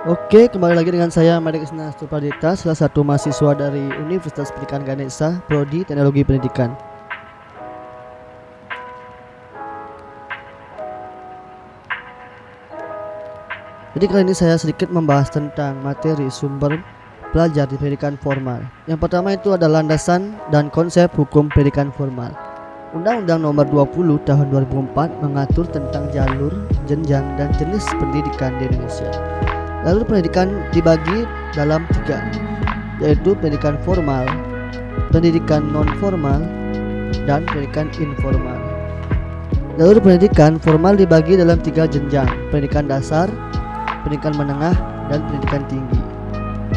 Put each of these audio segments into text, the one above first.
Oke, kembali lagi dengan saya Made Krisna Supradita, salah satu mahasiswa dari Universitas Pendidikan Ganesha, Prodi Teknologi Pendidikan. Jadi kali ini saya sedikit membahas tentang materi sumber belajar di pendidikan formal. Yang pertama itu adalah landasan dan konsep hukum pendidikan formal. Undang-Undang Nomor 20 Tahun 2004 mengatur tentang jalur, jenjang, dan jenis pendidikan di Indonesia. Lalu pendidikan dibagi dalam 3, yaitu pendidikan formal, pendidikan non-formal, dan pendidikan informal. Lalu pendidikan formal dibagi dalam 3 jenjang, pendidikan dasar, pendidikan menengah, dan pendidikan tinggi.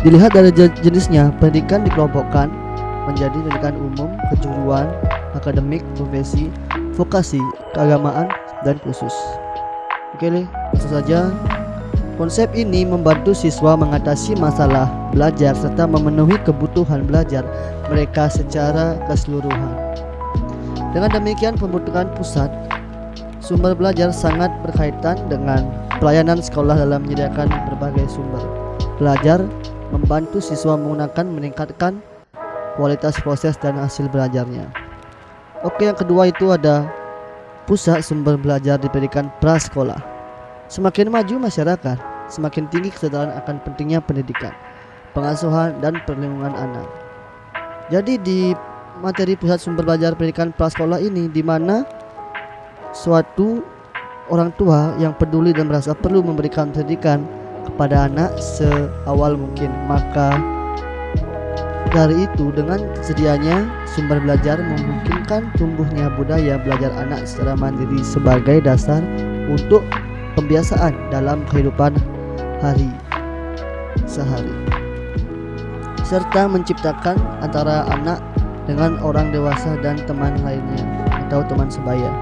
Dilihat dari jenisnya, pendidikan dikelompokkan menjadi pendidikan umum, kejuruan, akademik, profesi, vokasi, keagamaan, dan khusus. Oke, langsung saja. Konsep ini membantu siswa mengatasi masalah belajar serta memenuhi kebutuhan belajar mereka secara keseluruhan. Dengan demikian, pembentukan pusat sumber belajar sangat berkaitan dengan pelayanan sekolah dalam menyediakan berbagai sumber belajar, membantu siswa meningkatkan kualitas proses dan hasil belajarnya. Oke, yang kedua itu ada pusat sumber belajar di pendidikan prasekolah. Semakin maju masyarakat, semakin tinggi kesadaran akan pentingnya pendidikan, pengasuhan, dan perlindungan anak. Jadi di materi pusat sumber belajar pendidikan prasekolah ini, di mana suatu orang tua yang peduli dan merasa perlu memberikan pendidikan kepada anak seawal mungkin, maka dari itu dengan sedianya sumber belajar memungkinkan tumbuhnya budaya belajar anak secara mandiri sebagai dasar untuk pembiasaan dalam kehidupan hari sehari, serta menciptakan antara anak dengan orang dewasa dan teman lainnya atau teman sebaya.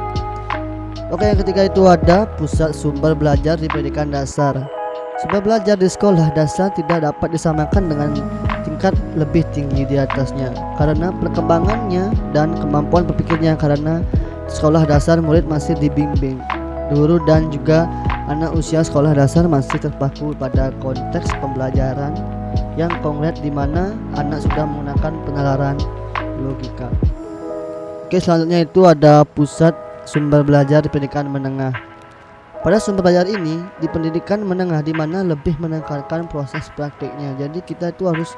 Oke, yang ketiga itu ada pusat sumber belajar di pendidikan dasar. Sumber belajar di sekolah dasar tidak dapat disamakan dengan tingkat lebih tinggi di atasnya karena perkembangannya dan kemampuan berpikirnya, karena sekolah dasar murid masih dibimbing guru dan juga anak usia sekolah dasar masih terpaku pada konteks pembelajaran yang konkret di mana anak sudah menggunakan penalaran logika. Oke, selanjutnya itu ada pusat sumber belajar di pendidikan menengah. Pada sumber belajar ini di pendidikan menengah di mana lebih menekankan proses praktiknya. Jadi kita itu harus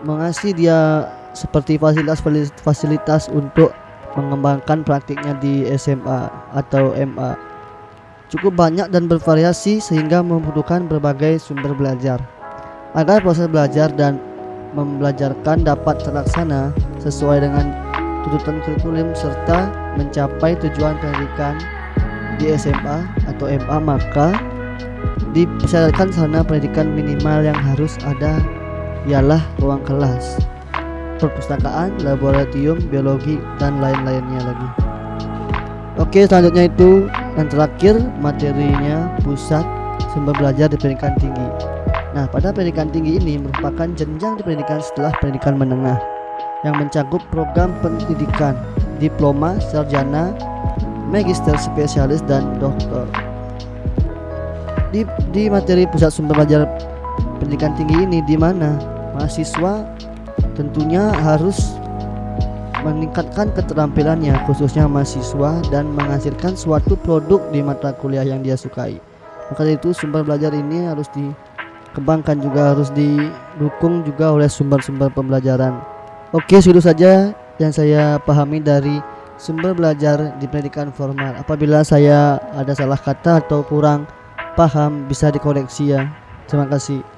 mengasih dia seperti fasilitas untuk mengembangkan praktiknya di SMA atau MA. Cukup banyak dan bervariasi sehingga membutuhkan berbagai sumber belajar agar proses belajar dan membelajarkan dapat terlaksana sesuai dengan tuntutan kurikulum serta mencapai tujuan pendidikan di SMA atau MA. Maka dipersyaratkan sarana pendidikan minimal yang harus ada ialah ruang kelas, perpustakaan, laboratorium, biologi, dan lain-lainnya lagi. Oke, selanjutnya itu yang terakhir materinya pusat sumber belajar di pendidikan tinggi. Nah, pada pendidikan tinggi ini merupakan jenjang di pendidikan setelah pendidikan menengah yang mencakup program pendidikan diploma, sarjana, magister, spesialis, dan doktor. Di materi pusat sumber belajar pendidikan tinggi ini di mana mahasiswa tentunya harus meningkatkan keterampilannya khususnya mahasiswa dan menghasilkan suatu produk di mata kuliah yang dia sukai. Maka itu sumber belajar ini harus dikembangkan juga, harus didukung juga oleh sumber-sumber pembelajaran. Oke, segitu saja yang saya pahami dari sumber belajar di pendidikan formal. Apabila saya ada salah kata atau kurang paham bisa dikoreksi ya. Terima kasih.